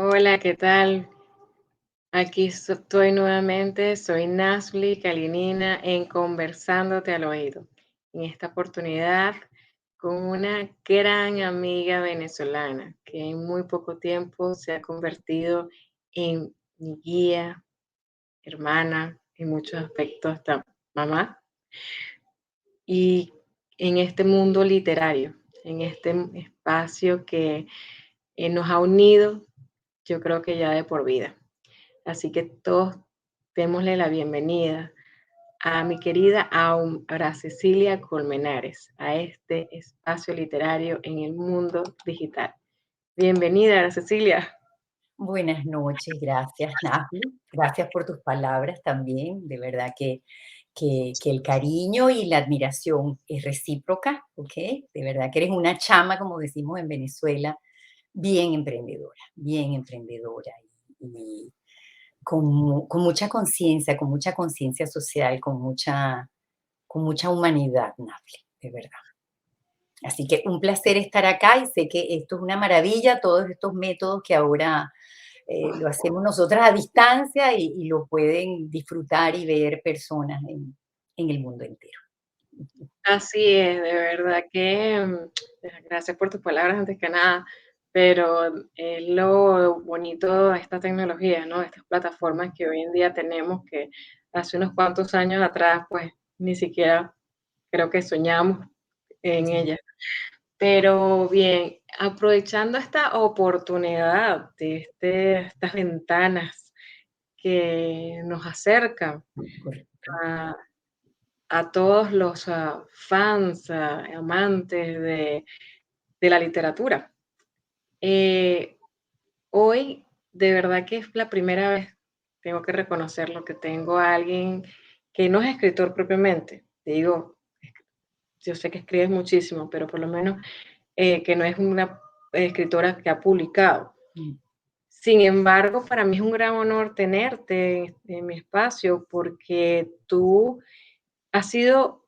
Hola, ¿qué tal? Aquí estoy nuevamente, soy Nasli Kalinina en Conversándote al Oído. En esta oportunidad con una gran amiga venezolana que en muy poco tiempo se ha convertido en mi guía, hermana, en muchos aspectos hasta mamá, y en este mundo literario, en este espacio que nos ha unido, yo creo que ya de por vida. Así que todos démosle la bienvenida a mi querida Aura Cecilia Colmenares, a este espacio literario en el mundo digital. Bienvenida, Aura Cecilia. Buenas noches, gracias, Nahli. Gracias por tus palabras también. De verdad que el cariño y la admiración es recíproca, ¿ok? De verdad que eres una chama, como decimos en Venezuela, bien emprendedora y con mucha conciencia social, con mucha humanidad, Nahli, de verdad. Así que un placer estar acá y sé que esto es una maravilla, todos estos métodos que ahora lo hacemos nosotras a distancia y lo pueden disfrutar y ver personas en el mundo entero. Así es, de verdad que gracias por tus palabras antes que nada, pero es lo bonito de esta tecnología, ¿no? Estas plataformas que hoy en día tenemos que hace unos cuantos años atrás, pues ni siquiera creo que soñamos en Sí, ellas. Pero bien, aprovechando esta oportunidad de estas ventanas que nos acercan correcto. a, a todos los fans, amantes de la literatura. Eh, Hoy, de verdad que es la primera vez, tengo que reconocerlo, que tengo a alguien que no es escritor propiamente. Te digo, yo sé que escribes muchísimo, pero por lo menos que no es una escritora que ha publicado. Mm, Sin embargo, para mí es un gran honor tenerte en mi espacio porque tú has sido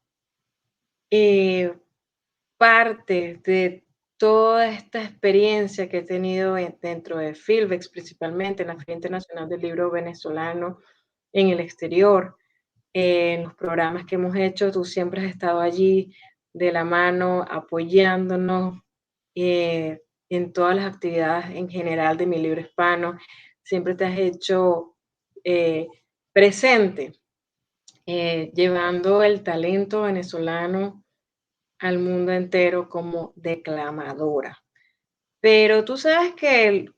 eh, parte de toda esta experiencia que he tenido dentro de Filbex, principalmente en la Feria Internacional del Libro Venezolano en el exterior, en los programas que hemos hecho, tú siempre has estado allí de la mano, apoyándonos en todas las actividades en general de Mi Libro Hispano. Siempre te has hecho eh, presente, llevando el talento venezolano al mundo entero como declamadora. Pero tú sabes que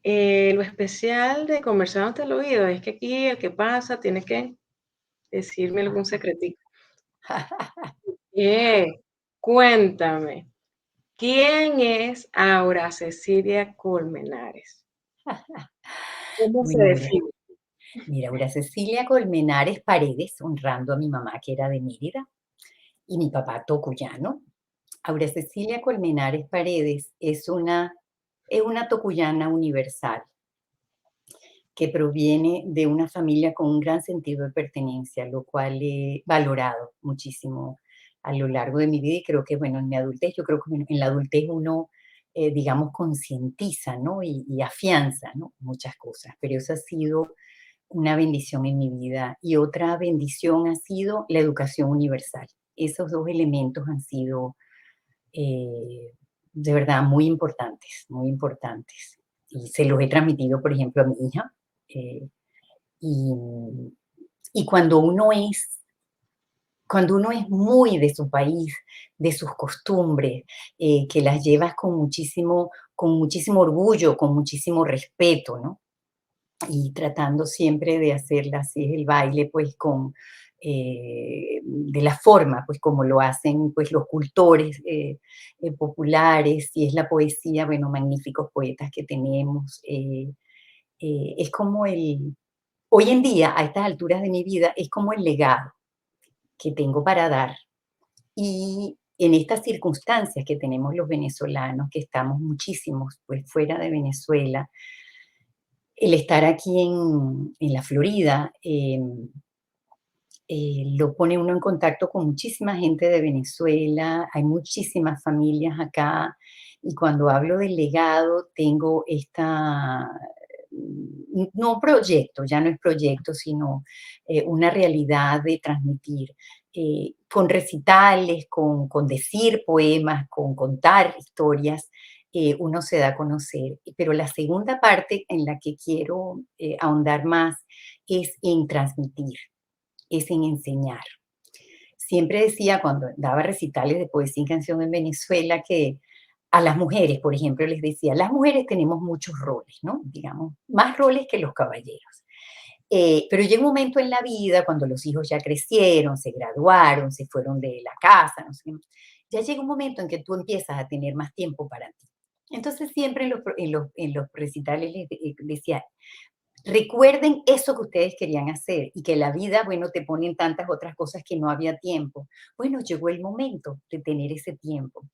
lo especial de Conversándote al Oído es que aquí el que pasa tiene que decirme algún secretito. Cuéntame, ¿quién es Aura Cecilia Colmenares? ¿Cómo se Bueno, define? Aura Cecilia Colmenares Paredes, honrando a mi mamá que era de Mérida y mi papá tocuyano. Aura Cecilia Colmenares Paredes es una tocuyana universal que proviene de una familia con un gran sentido de pertenencia, lo cual he valorado muchísimo a lo largo de mi vida y creo que, bueno, en mi adultez, yo creo que bueno, en la adultez uno, digamos, concientiza, ¿no? Y afianza, ¿no? Muchas cosas, pero eso ha sido una bendición en mi vida y otra bendición ha sido la educación universal. Esos dos elementos han sido de verdad muy importantes, muy importantes. Y se los he transmitido, por ejemplo, a mi hija. eh, y, y cuando uno es muy de su país, de sus costumbres, que las llevas con muchísimo orgullo, con muchísimo respeto, ¿no? Y tratando siempre de hacerla, si es el baile, pues de la forma, pues como lo hacen pues los cultores populares, si es la poesía, bueno, magníficos poetas que tenemos. Es como hoy en día, a estas alturas de mi vida, es como el legado que tengo para dar. Y en estas circunstancias que tenemos los venezolanos, que estamos muchísimos pues fuera de Venezuela, el estar aquí en la Florida lo pone uno en contacto con muchísima gente de Venezuela, hay muchísimas familias acá Y cuando hablo del legado, tengo no proyecto, ya no es proyecto, sino una realidad de transmitir con recitales, con decir poemas, con contar historias, uno se da a conocer. Pero la segunda parte en la que quiero ahondar más es en transmitir, es en enseñar. Siempre decía cuando daba recitales de poesía y canción en Venezuela que a las mujeres, por ejemplo, les decía, las mujeres tenemos muchos roles, ¿no? Digamos, más roles que los caballeros. Pero llega un momento en la vida cuando los hijos ya crecieron, se graduaron, se fueron de la casa, no sé qué, ya llega un momento en que tú empiezas a tener más tiempo para ti. Entonces siempre en los recitales decía, recuerden eso que ustedes querían hacer y que la vida, bueno, te ponen tantas otras cosas que no había tiempo. Bueno, llegó el momento de tener ese tiempo.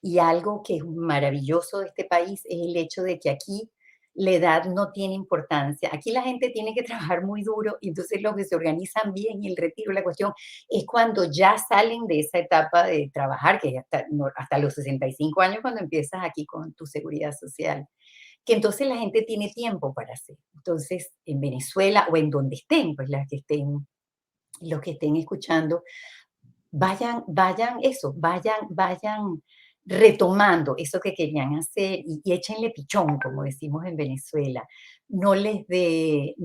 Y algo que es maravilloso de este país es el hecho de que aquí la edad no tiene importancia. Aquí la gente tiene que trabajar muy duro y entonces los que se organizan bien y el retiro, la cuestión es cuando ya salen de esa etapa de trabajar, que es hasta los 65 años cuando empiezas aquí con tu seguridad social, que entonces la gente tiene tiempo para hacer. Entonces, en Venezuela o en donde estén, pues los que estén escuchando, vayan retomando eso que querían hacer y échenle pichón, como decimos en Venezuela. No les dé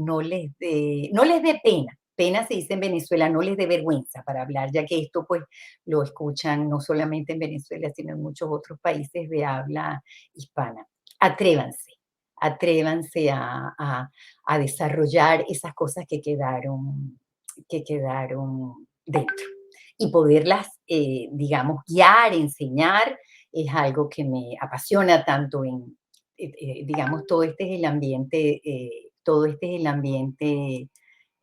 pena. Pena se dice en Venezuela, no les dé vergüenza para hablar, ya que esto pues lo escuchan no solamente en Venezuela, sino en muchos otros países de habla hispana. Atrévanse, atrévanse a desarrollar esas cosas que quedaron dentro y poderlas, digamos, guiar, enseñar, es algo que me apasiona tanto digamos, todo este es el ambiente,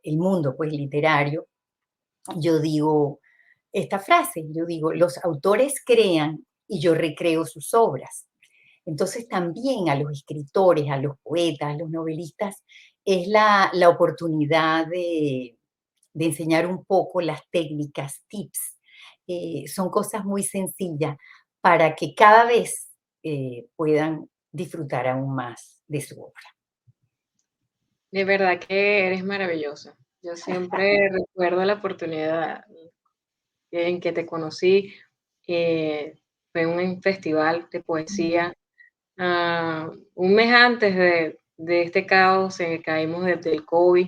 el mundo, pues, literario. Yo digo esta frase, yo digo, los autores crean y yo recreo sus obras. Entonces también a los escritores, a los poetas, a los novelistas, es la oportunidad de enseñar un poco las técnicas, tips. Son cosas muy sencillas para que cada vez puedan disfrutar aún más de su obra. De verdad que eres maravillosa. Yo siempre recuerdo la oportunidad en que te conocí, eh, fue en un festival de poesía, un mes antes de este caos en el que caímos del COVID,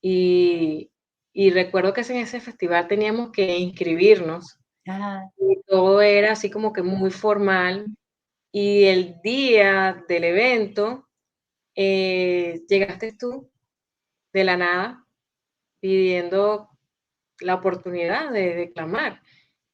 y, y recuerdo que en ese festival teníamos que inscribirnos, Ah, y todo era así como que muy formal, y el día del evento, llegaste tú de la nada pidiendo la oportunidad de declamar.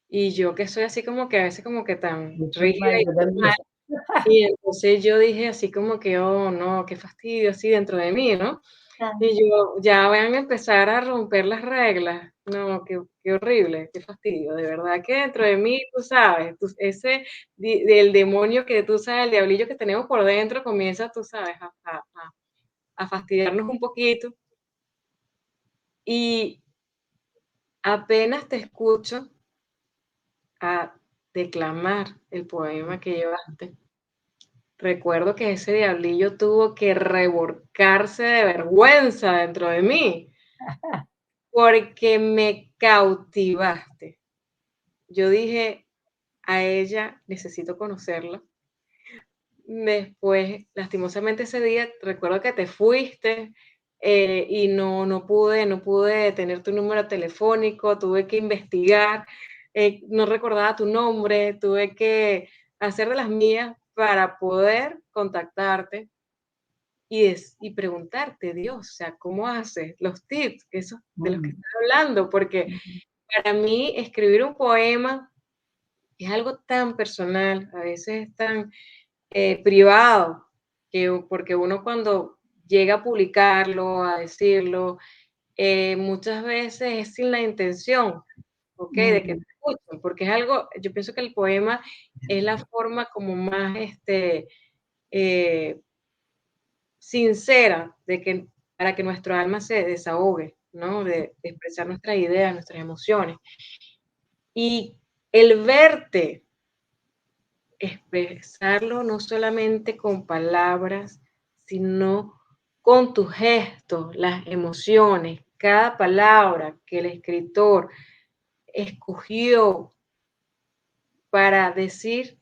Y yo que soy así como que a veces como que tan muy rígida formal, y yo también. formal, y entonces yo dije así como que: "Oh, no, qué fastidio", así dentro de mí, ¿no? Ah, Y yo: "Ya van a empezar a romper las reglas". No, qué horrible, qué fastidio. De verdad que dentro de mí, tú sabes, ese del demonio que tú sabes, el diablillo que tenemos por dentro comienza, tú sabes, a fastidiarnos un poquito. Y apenas te escucho a declamar el poema que llevaste, recuerdo que ese diablillo tuvo que revolcarse de vergüenza dentro de mí, porque me cautivaste. Yo dije: "A ella necesito conocerla". Después, lastimosamente ese día recuerdo que te fuiste, y no pude tener tu número telefónico, tuve que investigar, no recordaba tu nombre, tuve que hacer de las mías para poder contactarte y preguntarte: "Dios, o sea, ¿cómo haces?". Los tips, esos de los que mm, estás hablando, porque mm, para mí escribir un poema es algo tan personal, a veces es tan privado, porque uno cuando llega a publicarlo, a decirlo, muchas veces es sin la intención, ¿ok? De que te mm, escuchen, porque es algo, yo pienso que el poema es la forma como más eh, sincera para que nuestro alma se desahogue, ¿no? De expresar nuestras ideas, nuestras emociones. Y el verte expresarlo no solamente con palabras, sino con tus gestos, las emociones, cada palabra que el escritor escogió para decir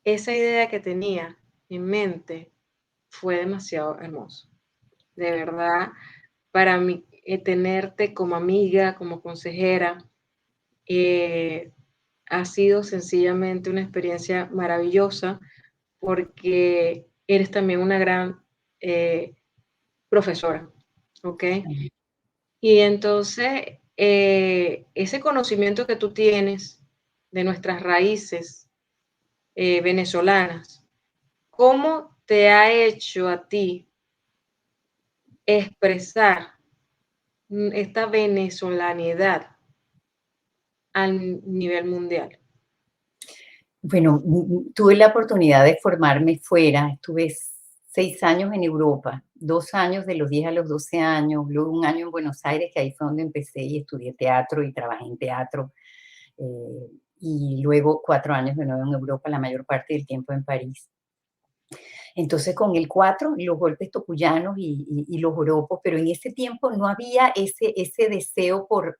esa idea que tenía en mente fue demasiado hermoso. De verdad, para mí, tenerte como amiga, como consejera, eh, ha sido sencillamente una experiencia maravillosa porque eres también una gran eh, profesora, ¿ok? Y entonces, ese conocimiento que tú tienes de nuestras raíces venezolanas, ¿cómo te ha hecho a ti expresar esta venezolanidad al nivel mundial? Bueno, tuve la oportunidad de formarme fuera, estuve 6 años en Europa, 2 años de los 10 a los 12 años, luego un año en Buenos Aires, que ahí fue donde empecé y estudié teatro y trabajé en teatro, eh, y luego 4 años de nuevo en Europa, la mayor parte del tiempo en París. Entonces, con el 4, los golpes tocuyanos y los joropos, pero en ese tiempo no había ese deseo por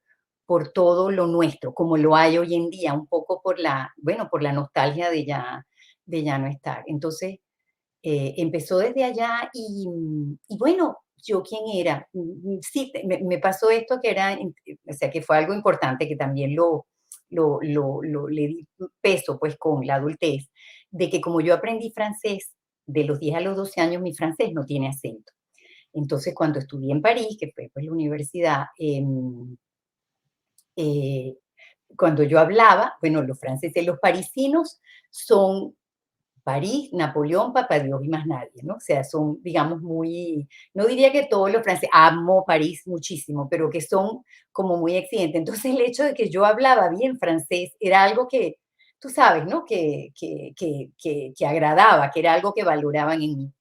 todo lo nuestro, como lo hay hoy en día, un poco por bueno, por la nostalgia de ya no estar. Entonces, empezó desde allá y bueno, ¿yo quién era? Sí, me pasó esto que era, o sea, que fue algo importante, que también le di peso, pues, con la adultez, de que como yo aprendí francés de los 10 a los 12 años, mi francés no tiene acento. Entonces, cuando estudié en París, que fue, pues, la universidad, eh, cuando yo hablaba, bueno, los franceses, los parisinos son París, Napoleón, Papá Dios y más nadie, ¿no? O sea, son, digamos, muy, no diría que todos los franceses, amo París muchísimo, pero que son como muy exigentes. Entonces, el hecho de que yo hablaba bien francés era algo que, tú sabes, ¿no? Que agradaba, que era algo que valoraban en mí.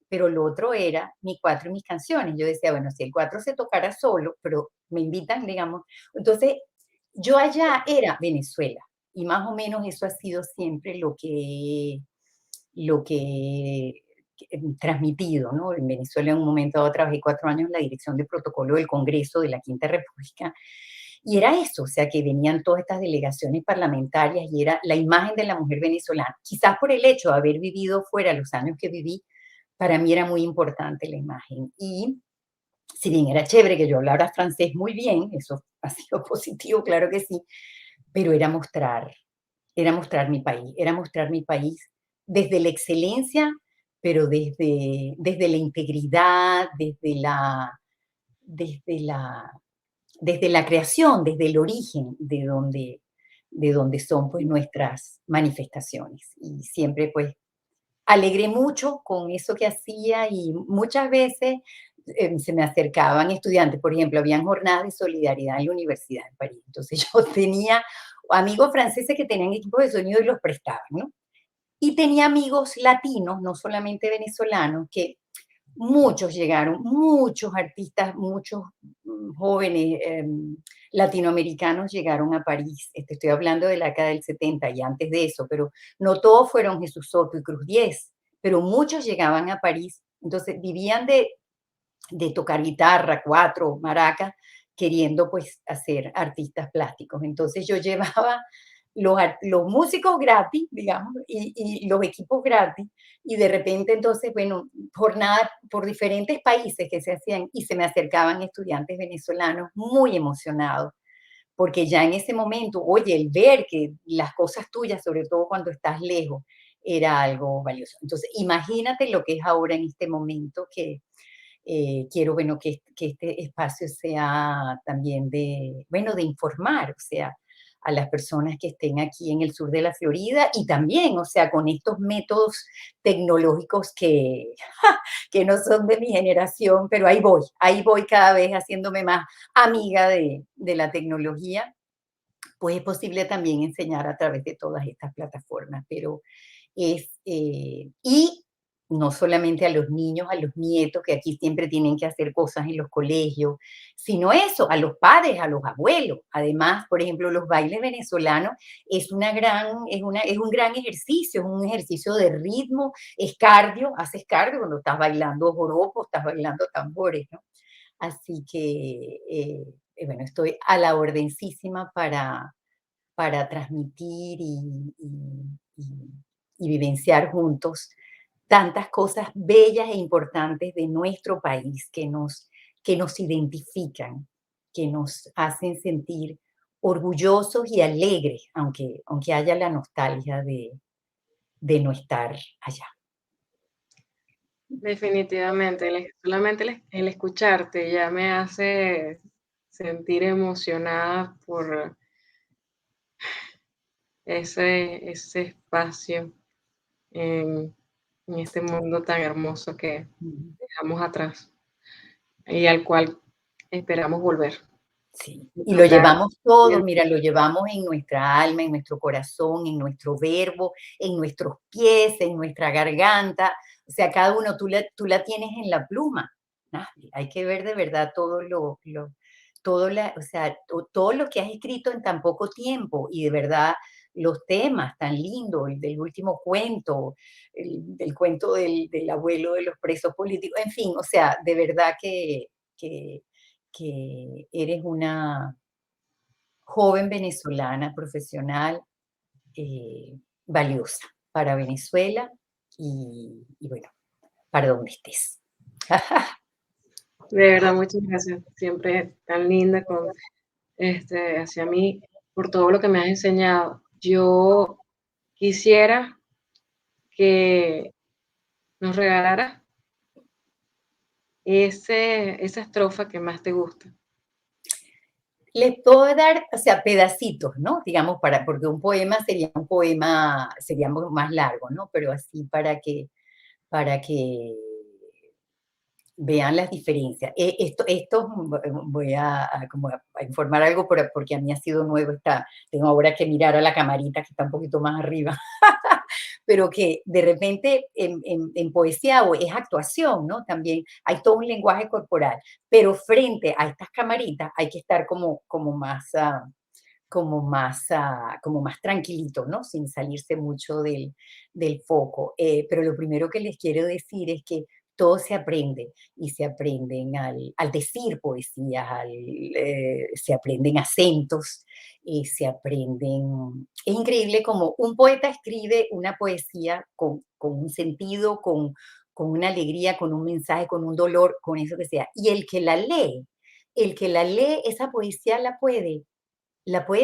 Pero lo otro era mi cuatro y mis canciones. Yo decía, bueno, si el cuatro se tocara solo, pero me invitan, digamos. Entonces, yo allá era Venezuela y más o menos eso ha sido siempre lo que transmitido, ¿no? En Venezuela en un momento dado trabajé 4 años en la dirección de protocolo del Congreso de la Quinta República y era eso, o sea, que venían todas estas delegaciones parlamentarias y era la imagen de la mujer venezolana. Quizás por el hecho de haber vivido fuera los años que viví, para mí era muy importante la imagen. Y si bien era chévere que yo hablara francés muy bien, eso ha sido positivo, claro que sí, pero era mostrar mi país, era mostrar mi país desde la excelencia, pero desde la integridad, desde la, desde la creación, desde el origen de donde son pues nuestras manifestaciones. Y siempre pues alegré mucho con eso que hacía y muchas veces se me acercaban estudiantes, por ejemplo, habían jornadas de solidaridad en la Universidad de París. Entonces yo tenía amigos franceses que tenían equipos de sonido y los prestaban, ¿no? Y tenía amigos latinos, no solamente venezolanos, que muchos llegaron, muchos artistas, muchos jóvenes latinoamericanos llegaron a París. Estoy hablando de la década del 70 y antes de eso, pero no todos fueron Jesús Soto y Cruz 10, pero muchos llegaban a París. Entonces vivían de tocar guitarra, cuatro, maracas, queriendo pues hacer artistas plásticos. Entonces yo llevaba los músicos gratis, digamos, y los equipos gratis, y de repente entonces, bueno, jornadas por diferentes países que se hacían y se me acercaban estudiantes venezolanos muy emocionados, porque ya en ese momento, oye, el ver que las cosas tuyas, sobre todo cuando estás lejos, era algo valioso. Entonces, imagínate lo que es ahora en este momento que quiero, bueno, que este espacio sea también bueno, de informar, o sea, a las personas que estén aquí en el sur de la Florida y también, o sea, con estos métodos tecnológicos que, que no son de mi generación, pero ahí voy cada vez haciéndome más amiga de la tecnología, pues es posible también enseñar a través de todas estas plataformas, pero y no solamente a los niños, a los nietos, que aquí siempre tienen que hacer cosas en los colegios, sino eso, a los padres, a los abuelos. Además, por ejemplo, los bailes venezolanos es un gran ejercicio, es un ejercicio de ritmo, es cardio, haces cardio cuando estás bailando joropo, estás bailando tambores, ¿no? Así que, bueno, estoy a la ordencísima para transmitir y- y vivenciar juntos tantas cosas bellas e importantes de nuestro país que nos identifican, que nos hacen sentir orgullosos y alegres, aunque haya la nostalgia de no estar allá. Definitivamente, solamente el escucharte ya me hace sentir emocionada por ese espacio en, en este mundo tan hermoso que Ujú. dejamos atrás y al cual esperamos volver Sí, y y lo tocar. llevamos todo, mira, lo llevamos en nuestra alma, en nuestro corazón, en nuestro verbo, en nuestros pies, en nuestra garganta. O sea, cada uno tú la tienes en la pluma. Hay que ver de verdad o sea, todo lo que has escrito en tan poco tiempo y de verdad los temas tan lindos, el del último cuento, del cuento del abuelo de los presos políticos, en fin, o sea, de verdad que que eres una joven venezolana profesional valiosa para Venezuela y bueno, para donde estés. De verdad, muchas gracias. Siempre tan linda hacia mí, por todo lo que me has enseñado. Yo quisiera que nos regalaras esa estrofa que más te gusta. Les puedo dar, o sea, pedacitos, ¿no? Digamos, porque un poema sería más largo, ¿no? Pero así para que vean las diferencias. Esto voy como a informar algo porque a mí ha sido nuevo. Tengo ahora que mirar a la camarita que está un poquito más arriba, pero que de repente en poesía o es actuación, ¿no? También hay todo un lenguaje corporal, pero frente a estas camaritas hay que estar como más tranquilito, ¿no? Sin salirse mucho del foco. Pero lo primero que les quiero decir es que todo se aprende y se aprenden al decir poesías, se aprenden acentos, se aprenden... Es increíble como un poeta escribe una poesía con un sentido, con una alegría, con un mensaje, con un dolor, con eso que sea. Y el que la lee, esa poesía la puede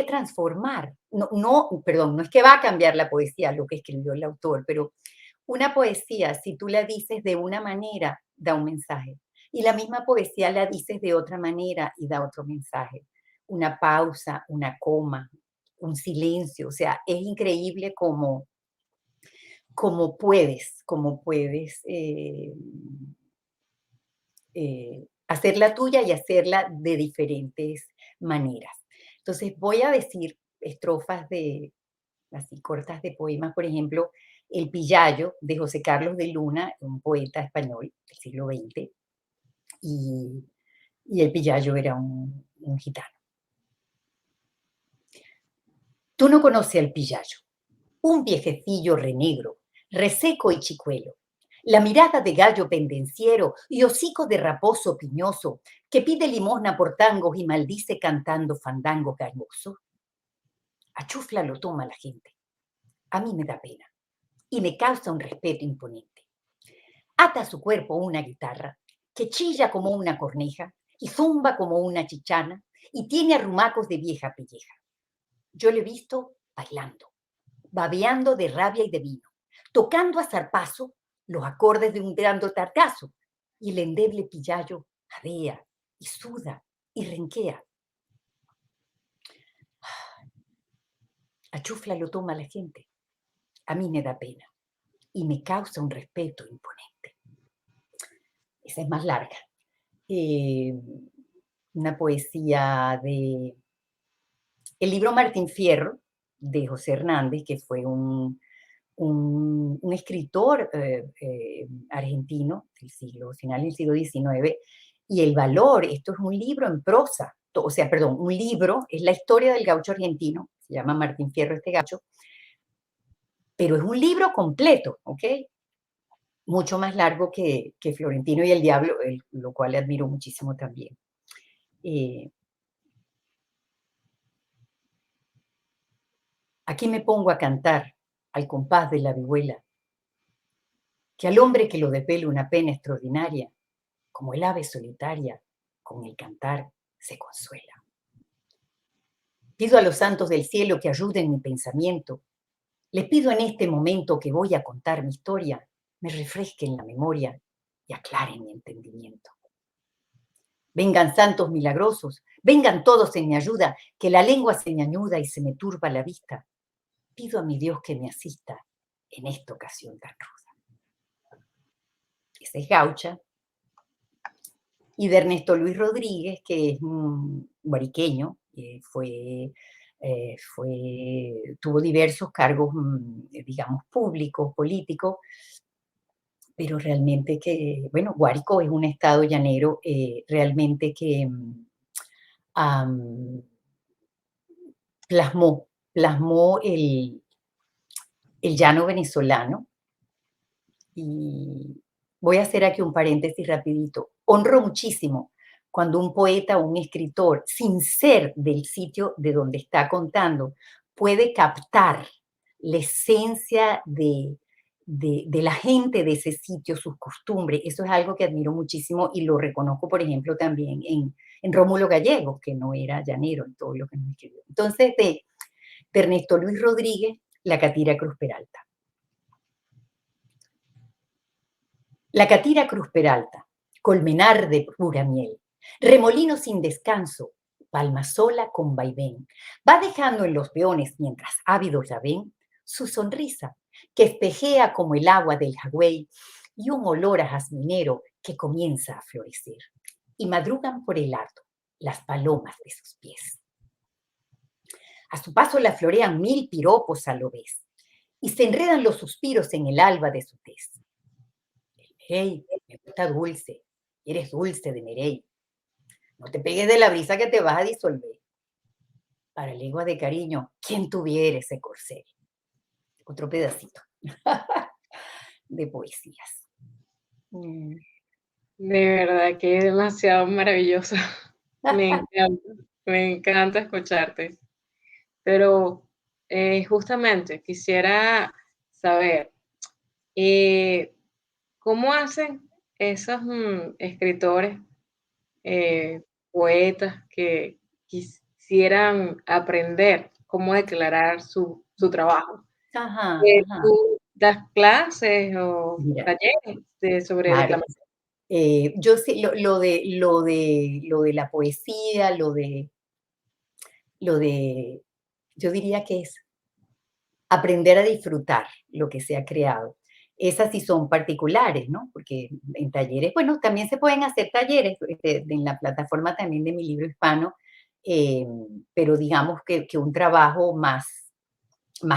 transformar. No, no, perdón, no es que va a cambiar la poesía, lo que escribió el autor, pero una poesía, si tú la dices de una manera, da un mensaje. Y la misma poesía la dices de otra manera y da otro mensaje. Una pausa, una coma, un silencio. O sea, es increíble cómo puedes hacer la tuya y hacerla de diferentes maneras. Entonces voy a decir estrofas así cortas de poemas, por ejemplo, El Pillayo de José Carlos de Luna, un poeta español del siglo XX, y, y el Pillayo era un gitano. Tú no conoces al Pillayo, un viejecillo renegro, reseco y chicuelo, la mirada de gallo pendenciero y hocico de raposo piñoso, que pide limosna por tangos y maldice cantando fandango carnoso. A chufla lo toma la gente. A mí me da pena y me causa un respeto imponente. Ata a su cuerpo una guitarra que chilla como una corneja y zumba como una chichana y tiene arrumacos de vieja pelleja. Yo le he visto bailando, babeando de rabia y de vino, tocando a zarpazo los acordes de un grande tartazo, y el endeble pillayo jadea y suda y renquea. A chufla lo toma la gente. A mí me da pena y me causa un respeto imponente. Esa es más larga. Eh, una poesía de el libro Martín Fierro, de José Hernández, que fue un un escritor argentino del final del siglo XIX, y el valor, esto es un libro en prosa, o sea, perdón, un libro, es la historia del gaucho argentino, se llama Martín Fierro este gaucho, pero es un libro completo, ¿ok? Mucho más largo que Florentino y el Diablo, lo cual le admiro muchísimo también. Eh, Aquí me pongo a cantar al compás de la vihuela, que al hombre que lo depele una pena extraordinaria, como el ave solitaria, con el cantar se consuela. Pido a los santos del cielo que ayuden mi pensamiento. Les pido en este momento que voy a contar mi historia, me refresquen la memoria y aclaren mi entendimiento. Vengan santos milagrosos, vengan todos en mi ayuda, que la lengua se me añuda y se me turba la vista. Pido a mi Dios que me asista en esta ocasión tan ruda. Esa es Gaucha. Y de Ernesto Luis Rodríguez, que es un guariqueño, tuvo diversos cargos, digamos, públicos, políticos, pero realmente que, bueno, Guárico es un estado llanero realmente que am, plasmó el llano venezolano. Y voy a hacer aquí un paréntesis rapidito. Honro muchísimo cuando un poeta o un escritor, sin ser del sitio de donde está contando, puede captar la esencia de la gente de ese sitio, sus costumbres. Eso es algo que admiro muchísimo y lo reconozco, por ejemplo, también en Rómulo Gallegos, que no era llanero en todo lo que nos escribió. Entonces, de Ernesto Luis Rodríguez, La Catira Cruz Peralta. La Catira Cruz Peralta, colmenar de pura miel, remolino sin descanso, palma sola con vaivén, va dejando en los peones, mientras ávidos la ven, su sonrisa, que espejea como el agua del jagüey, y un olor a jazminero que comienza a florecer. Y madrugan por el hato las palomas de sus pies. A su paso la florean 1000 piropos a lo vez, y se enredan los suspiros en el alba de su tez. Hey, me gusta dulce, eres dulce de Merey. No te pegues de la brisa que te vas a disolver. Para lengua de cariño, ¿quién tuviera ese corcel? Otro pedacito de poesías. Mm. De verdad que es demasiado maravilloso. encanta, me encanta escucharte. Pero justamente quisiera saber, eh, ¿cómo hacen esos escritores, poetas que quisieran aprender cómo declarar su trabajo? Ajá, ajá. ¿Tú das clases o Mira, talleres sobre claro. declamación? Yo sí, lo de la poesía, lo de, yo diría que es aprender a disfrutar lo que se ha creado. Esas sí son particulares, ¿no? Porque en talleres, bueno, también se pueden hacer talleres en la plataforma también de Mi Libro Hispano, eh, pero digamos que un trabajo más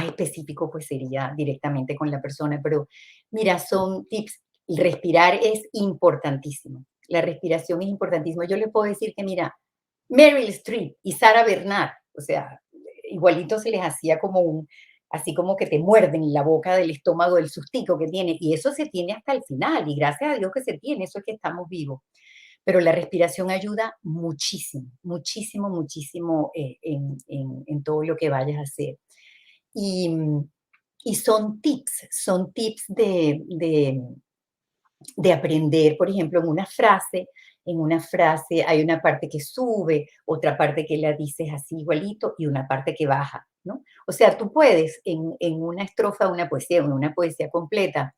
específico pues sería directamente con la persona. Pero mira, son tips. Respirar es importantísimo. La respiración es importantísima. Yo le puedo decir que, mira, Meryl Streep y Sara Bernard, o sea, igualito se les hacía como así como que te muerden la boca del estómago del sustico que tiene, y eso se tiene hasta el final, y gracias a Dios que se tiene, eso es que estamos vivos. Pero la respiración ayuda muchísimo, muchísimo, muchísimo en todo lo que vayas a hacer. Y, y son tips de aprender, por ejemplo, en una frase hay una parte que sube, otra parte que la dices así igualito y una parte que baja, ¿no? O sea, tú puedes en una estrofa de una poesía, en una poesía completa,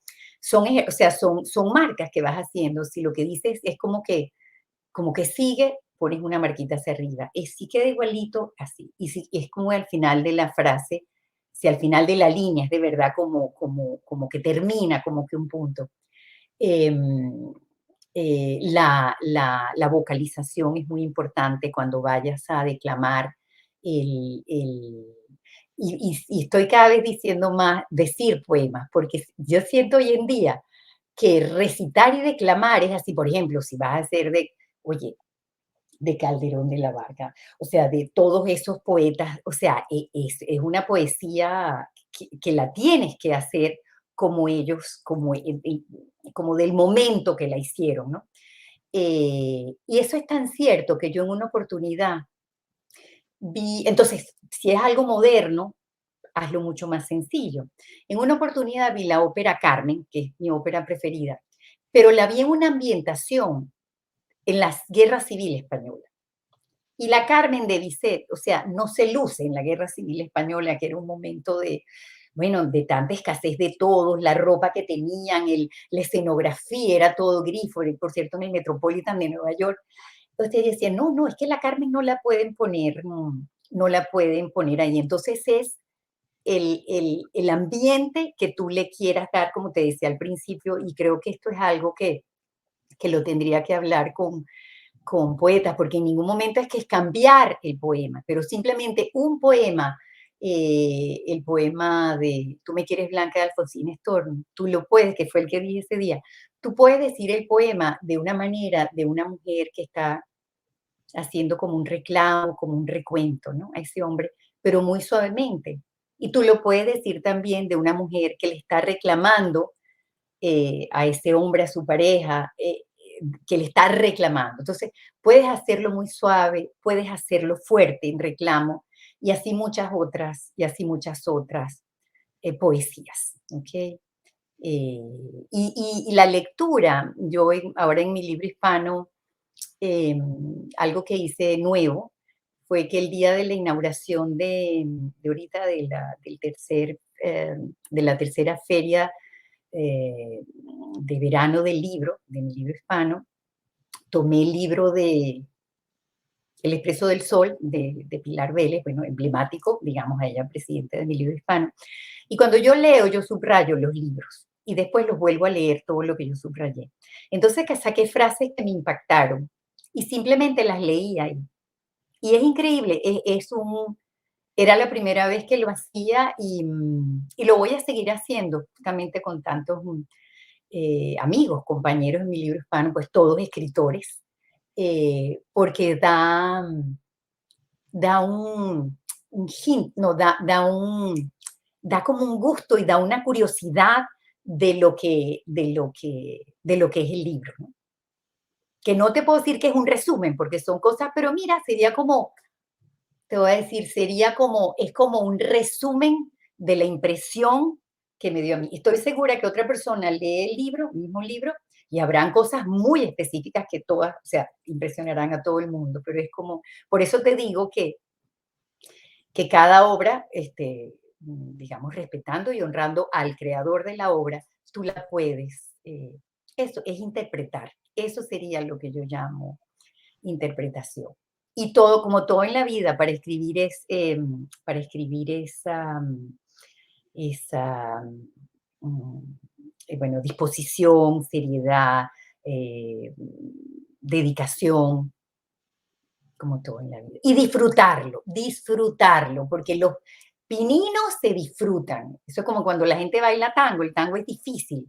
o sea, son marcas que vas haciendo. Si lo que dices es como que sigue, pones una marquita hacia arriba. Y si queda igualito, así. Y si es como al final de la frase, si al final de la línea es de verdad como que termina, como que un punto. Em, la vocalización es muy importante cuando vayas a declamar el, el- y estoy cada vez diciendo más decir poemas, porque yo siento hoy en día que recitar y declamar es así, por ejemplo, si vas a hacer oye, de Calderón de la Barca, o sea, de todos esos poetas, o sea, es una poesía que la tienes que hacer como ellos, como del momento que la hicieron, ¿no? Y eso es tan cierto que yo en una oportunidad entonces, si es algo moderno, hazlo mucho más sencillo. En una oportunidad vi la ópera Carmen, que es mi ópera preferida, pero la vi en una ambientación en la Guerra Civil Española. Y la Carmen de Bizet, o sea, no se luce en la Guerra Civil Española, que era un momento de, bueno, de tanta escasez de todos, la ropa que tenían, la escenografía, era todo grifo, por cierto, en el Metropolitan de Nueva York. Entonces decía, no, no, es que la Carmen no la pueden poner, no la pueden poner ahí. Entonces es el ambiente que tú le quieras dar, como te decía al principio, y creo que esto es algo que lo tendría que hablar con poetas, porque en ningún momento es que es cambiar el poema, pero simplemente un poema, el poema de Tú me quieres blanca de Alfonsín Storni, tú lo puedes, que fue el que dije ese día, tú puedes decir el poema de una manera de una mujer que está haciendo como un reclamo, como un recuento, ¿no? A ese hombre, pero muy suavemente. Y tú lo puedes decir también de una mujer que le está reclamando a ese hombre, a su pareja, que le está reclamando. Entonces, puedes hacerlo muy suave, puedes hacerlo fuerte en reclamo, y así muchas otras poesías. ¿Ok? Y la lectura, ahora en mi libro hispano, algo que hice nuevo fue que el día de la inauguración de ahorita de la tercera feria eh, de verano del libro, de mi libro hispano, tomé el libro de El Expreso del Sol de Pilar Vélez, bueno, emblemático, digamos, a ella presidente de mi libro hispano. Y cuando yo leo, yo subrayo los libros y después los vuelvo a leer todo lo que yo subrayé. Entonces que saqué frases que me impactaron y simplemente las leía ahí. Y es increíble, era la primera vez que lo hacía y lo voy a seguir haciendo justamente con tantos amigos, compañeros en mi libro hispano, pues todos escritores, porque da un hint, no, da como un gusto y da una curiosidad de lo que es el libro, ¿no? Que no te puedo decir que es un resumen, porque son cosas, pero mira, sería como, te voy a decir, es como un resumen de la impresión que me dio a mí. Estoy segura que otra persona lee el libro, mismo libro, y habrán cosas muy específicas que todas, o sea, impresionarán a todo el mundo, pero es como, por eso te digo que cada obra, digamos, respetando y honrando al creador de la obra, tú la puedes, eso es interpretar, eso sería lo que yo llamo interpretación. Y todo, como todo en la vida, para escribir esa mm, bueno, disposición, seriedad, dedicación, como todo en la vida. Y disfrutarlo, porque los pininos se disfrutan. Eso es como cuando la gente baila tango, el tango es difícil.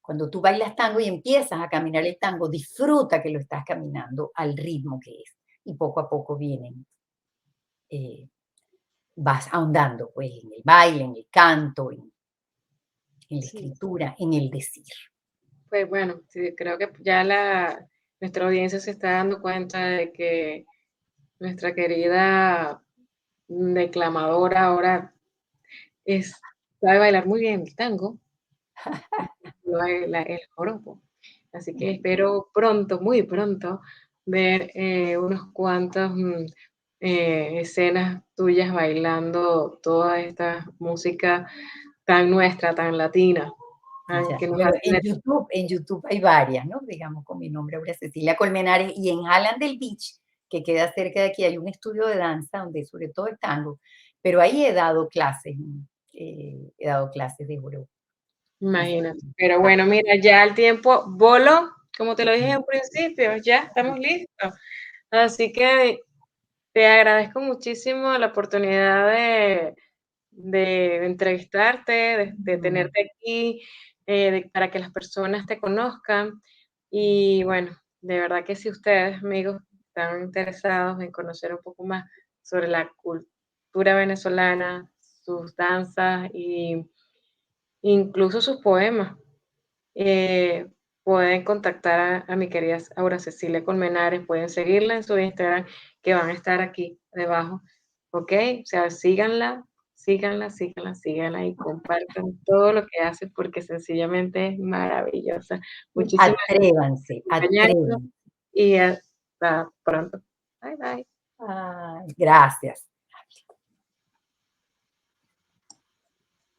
Cuando tú bailas tango y empiezas a caminar el tango, disfruta que lo estás caminando al ritmo que es. Y poco a poco eh, vas ahondando pues en el baile, en el canto, en la Sí, escritura, en el decir. pues bueno, sí, creo que ya nuestra audiencia se está dando cuenta de que nuestra querida declamadora ahora sabe bailar muy bien el tango, el joropo. Así que espero pronto, muy pronto, ver unos cuantos escenas tuyas bailando toda esta música tan nuestra, tan latina, Ya. que nos Bueno, hace. En YouTube hay varias, ¿no? Digamos, con mi nombre, Aura Cecilia Colmenares, y en Hallandale Beach, que queda cerca de aquí, hay un estudio de danza donde sobre todo el tango, pero ahí he dado clases de joropo. Imagínate. Pero bueno, mira, ya el tiempo voló, como te lo dije al principio, ya estamos listos. Así que te agradezco muchísimo la oportunidad de entrevistarte, de Mm. tenerte aquí, para que las personas te conozcan. Y bueno, de verdad que si ustedes, amigos, están interesados en conocer un poco más sobre la cultura venezolana, sus danzas y incluso sus poemas, eh, pueden contactar a mi querida Aura Cecilia Colmenares, pueden seguirla en su Instagram, que van a estar aquí debajo, ¿ok? O sea, síganla, síganla, síganla, síganla y compartan todo lo que hace porque sencillamente es maravillosa. Muchísimas Atrévanse, gracias por acompañarnos atrévanse. y hasta pronto. Bye, bye. Ay, gracias.